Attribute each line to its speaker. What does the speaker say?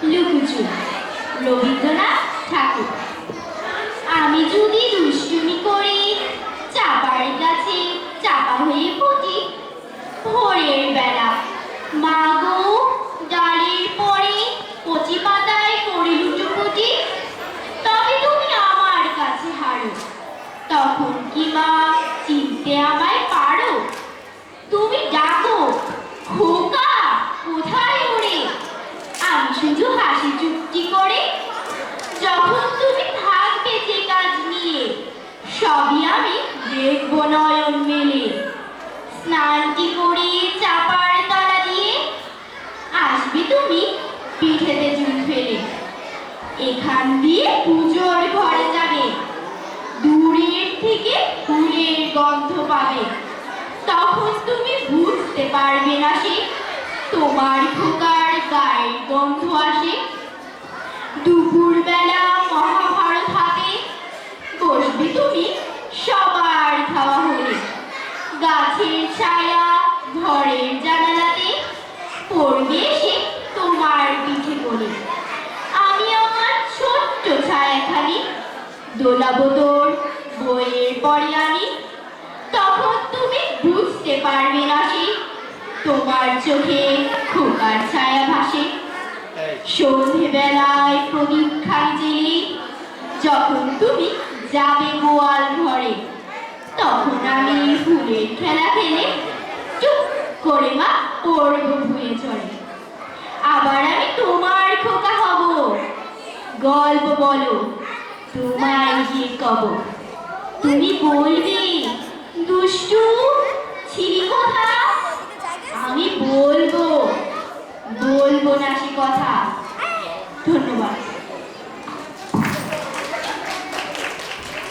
Speaker 1: লুকোচুরি, রবীন্দ্রনাথ ঠাকুর। আমি যদি দুষ্টুমি করি, চাপার গাছে চাপা হয়ে পড়ি, ভোরের বেলা মা গো ডালের পরে কচি পাতায় করি লুটোপুটি, তবে তুমি আমার কাছে হারো। তখন কি মা চিনতে আমায় পারো? তুমি ডাকো, খোকা কোথায় ওরে? আমি শুধু হাসি চুপটি করে। যখন তুমি থাকবে যে কাজ নিয়ে, সবই আমি দেখবো নয়ন মেলে। স্নানটি করে চাপার তলা দিয়ে আসবে তুমি পিঠেতে চুল ফেলে। এখান দিয়ে পুজোর ঘরে যাবে, দূরের থেকে ফুলের গন্ধ পাবে। তখন তুমি বুঝতে পারবে না সে তোমার খোকার গায়ের গন্ধ আসে। দুপুরবেলা মহাভারত হাতে বসবে তুমি সবার খাওয়া হলে। গাছের ছায়া ঘরের জানালাতে পড়বে এসে তোমার পিঠে করে। আমি আমার ছোট্ট ছায়াখানি দোলাবো তোর বইয়ের পরে আনি। তখন তুমি বুঝতে পারবে না সে তোমার চোখে খোকার ছায়া ভাসে। সন্ধেবেলায় প্রদীপ খালি জেলে যখন তুমি যাবে গোয়াল ঘরে, তখন আমি ফুলের খেলা খেলে চুপ করে মা পড়বো ধুয়ে চলে। আবার আমি তোমার খোকা হব, গল্প বলো তোমায় গিয়ে কব। তুমি বলবে দুষ্টু ছিলি কথা, আমি বলবো না সে কথা। ধন্যবাদ।